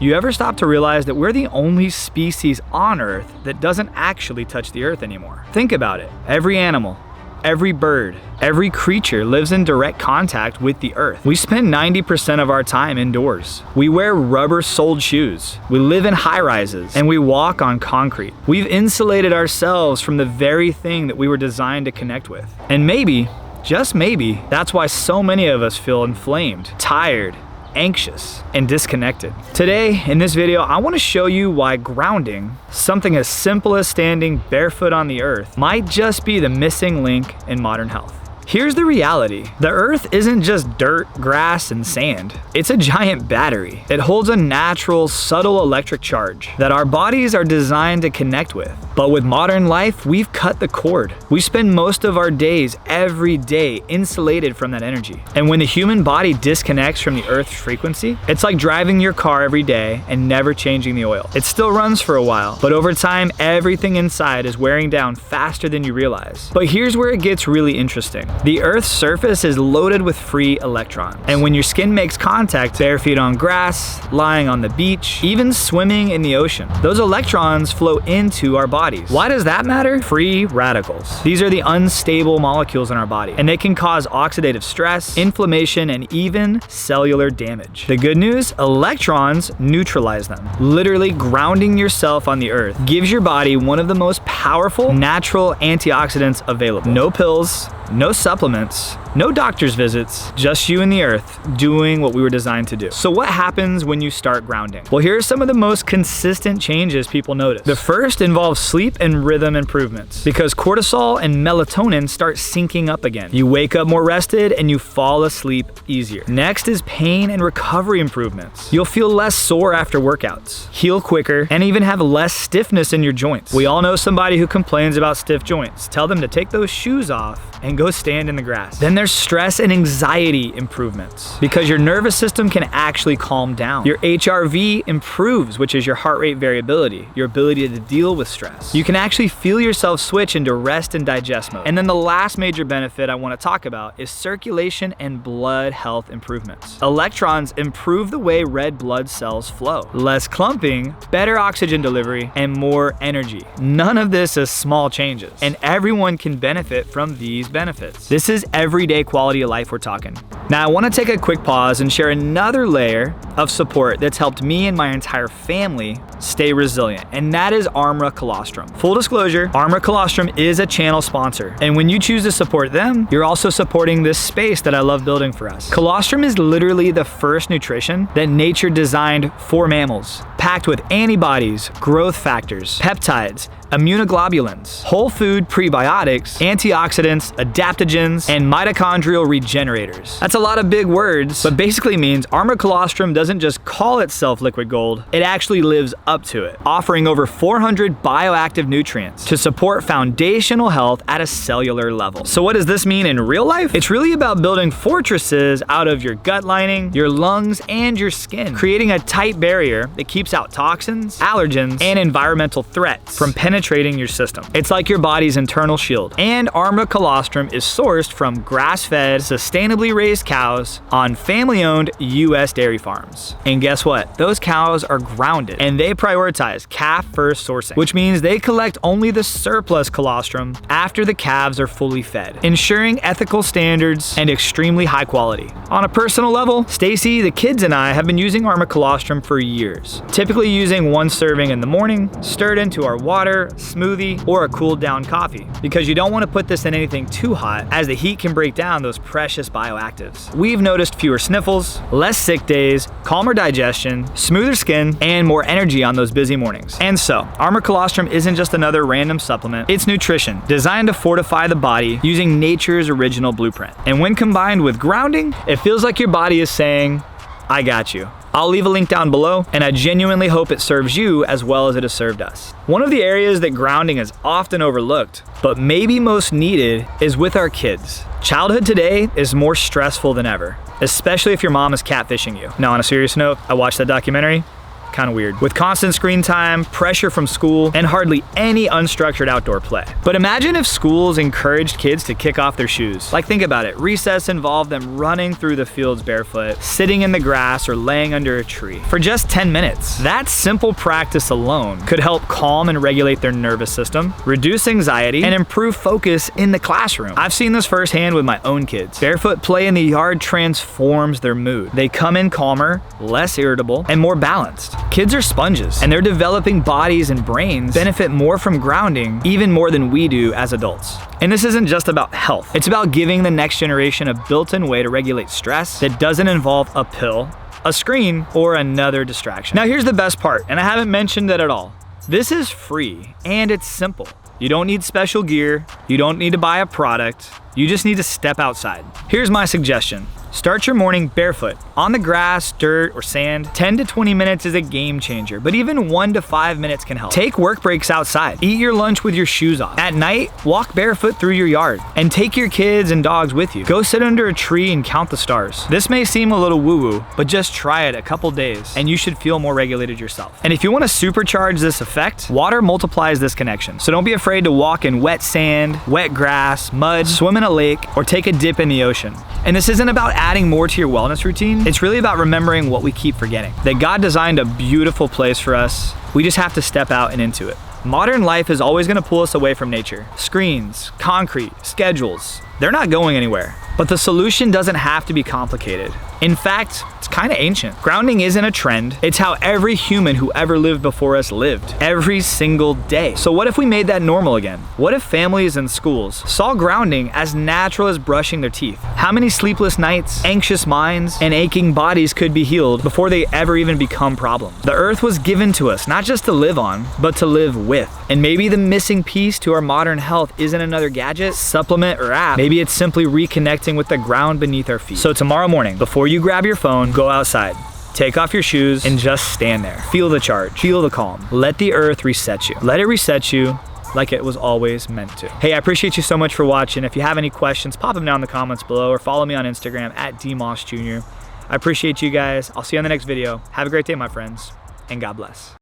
You ever stop to realize that we're the only species on Earth that doesn't actually touch the Earth anymore? Think about it. Every animal, every bird, every creature lives in direct contact with the Earth. We spend 90% of our time indoors. We wear rubber-soled shoes. We live in high-rises, and we walk on concrete. We've insulated ourselves from the very thing that we were designed to connect with. And maybe, just maybe, that's why so many of us feel inflamed, tired, anxious, and disconnected. Today, in this video, I want to show you why grounding, something as simple as standing barefoot on the earth, might just be the missing link in modern health. Here's the reality. The earth isn't just dirt, grass, and sand. It's a giant battery. It holds a natural, subtle electric charge that our bodies are designed to connect with. But with modern life, we've cut the cord. We spend most of our days, every day, insulated from that energy. And when the human body disconnects from the earth's frequency, it's like driving your car every day and never changing the oil. It still runs for a while, but over time, everything inside is wearing down faster than you realize. But here's where it gets really interesting. The Earth's surface is loaded with free electrons. And when your skin makes contact, bare feet on grass, lying on the beach, even swimming in the ocean, those electrons flow into our bodies. Why does that matter? Free radicals. These are the unstable molecules in our body, and they can cause oxidative stress, inflammation, and even cellular damage. The good news? Electrons neutralize them. Literally grounding yourself on the Earth gives your body one of the most powerful natural antioxidants available. No pills, no supplements, no doctor's visits, just you and the earth doing what we were designed to do. So what happens when you start grounding? Well, here are some of the most consistent changes people notice. The first involves sleep and rhythm improvements because cortisol and melatonin start syncing up again. You wake up more rested and you fall asleep easier. Next is pain and recovery improvements. You'll feel less sore after workouts, heal quicker, and even have less stiffness in your joints. We all know somebody who complains about stiff joints. Tell them to take those shoes off and go stand in the grass. Then there's stress and anxiety improvements because your nervous system can actually calm down. Your HRV improves, which is your heart rate variability, your ability to deal with stress. You can actually feel yourself switch into rest and digest mode. And then the last major benefit I want to talk about is circulation and blood health improvements. Electrons improve the way red blood cells flow. Less clumping, better oxygen delivery, and more energy. None of this is small changes, and everyone can benefit from these benefits. This is everyday quality of life we're talking. Now I want to take a quick pause and share another layer of support that's helped me and my entire family stay resilient, and that is Armra Colostrum. Full disclosure, Armra Colostrum is a channel sponsor, and when you choose to support them, you're also supporting this space that I love building for us. Colostrum is literally the first nutrition that nature designed for mammals, packed with antibodies, growth factors, peptides, immunoglobulins, whole food prebiotics, antioxidants, adaptogens, and mitochondrial regenerators. That's a lot of big words, but basically means Armra Colostrum doesn't just call itself liquid gold, it actually lives up to it, offering over 400 bioactive nutrients to support foundational health at a cellular level. So what does this mean in real life? It's really about building fortresses out of your gut lining, your lungs, and your skin, creating a tight barrier that keeps out toxins, allergens, and environmental threats from penetrating your system. It's like your body's internal shield. And Armra Colostrum is sourced from grass-fed, sustainably raised cows on family-owned U.S. dairy farms. And guess what? Those cows are grounded, and they prioritize calf-first sourcing, which means they collect only the surplus colostrum after the calves are fully fed, ensuring ethical standards and extremely high quality. On a personal level, Stacy, the kids, and I have been using Armra Colostrum for years, typically using one serving in the morning, stirred into our water, smoothie, or a cooled down coffee, because you don't want to put this in anything too hot as the heat can break down those precious bioactives. We've noticed fewer sniffles, less sick days, calmer digestion, smoother skin, and more energy on those busy mornings. And so, Armra Colostrum isn't just another random supplement, it's nutrition designed to fortify the body using nature's original blueprint. And when combined with grounding, it feels like your body is saying, I got you. I'll leave a link down below, and I genuinely hope it serves you as well as it has served us. One of the areas that grounding is often overlooked, but maybe most needed, is with our kids. Childhood today is more stressful than ever, especially if your mom is catfishing you. Now, on a serious note, I watched that documentary. kind of weird. With constant screen time, pressure from school, and hardly any unstructured outdoor play. But imagine if schools encouraged kids to kick off their shoes. Like, think about it. Recess involved them running through the fields barefoot, sitting in the grass, or laying under a tree for just 10 minutes. That simple practice alone could help calm and regulate their nervous system, reduce anxiety, and improve focus in the classroom. I've seen this firsthand with my own kids. Barefoot play in the yard transforms their mood. They come in calmer, less irritable, and more balanced. Kids are sponges, and their developing bodies and brains benefit more from grounding, even more than we do as adults. And this isn't just about health. It's about giving the next generation a built-in way to regulate stress that doesn't involve a pill, a screen, or another distraction. Now here's the best part, and I haven't mentioned it at all. This is free, and it's simple. You don't need special gear. You don't need to buy a product. You just need to step outside. Here's my suggestion. Start your morning barefoot on the grass, dirt, or sand. 10 to 20 minutes is a game changer, but even 1 to 5 minutes can help. Take work breaks outside. Eat your lunch with your shoes off. At night, walk barefoot through your yard and take your kids and dogs with you. Go sit under a tree and count the stars. This may seem a little woo-woo, but just try it a couple days and you should feel more regulated yourself. And if you want to supercharge this effect, water multiplies this connection. So don't be afraid to walk in wet sand, wet grass, mud, swim in a lake, or take a dip in the ocean. And this isn't about adding more to your wellness routine. It's really about remembering what we keep forgetting. That God designed a beautiful place for us. We just have to step out and into it. Modern life is always going to pull us away from nature. Screens, concrete, schedules, they're not going anywhere. But the solution doesn't have to be complicated. In fact, it's kind of ancient. Grounding isn't a trend. It's how every human who ever lived before us lived, every single day. So what if we made that normal again? What if families and schools saw grounding as natural as brushing their teeth? How many sleepless nights, anxious minds, and aching bodies could be healed before they ever even become problems? The earth was given to us, not just to live on, but to live with. And maybe the missing piece to our modern health isn't another gadget, supplement, or app. Maybe it's simply reconnecting with the ground beneath our feet. So tomorrow morning, before you grab your phone, go outside. Take off your shoes and just stand there. Feel the charge, feel the calm. Let the earth reset you. Let it reset you like it was always meant to. Hey, I appreciate you so much for watching. If you have any questions, pop them down in the comments below or follow me on Instagram at DMossJr. I appreciate you guys. I'll see you on the next video. Have a great day, my friends, and God bless.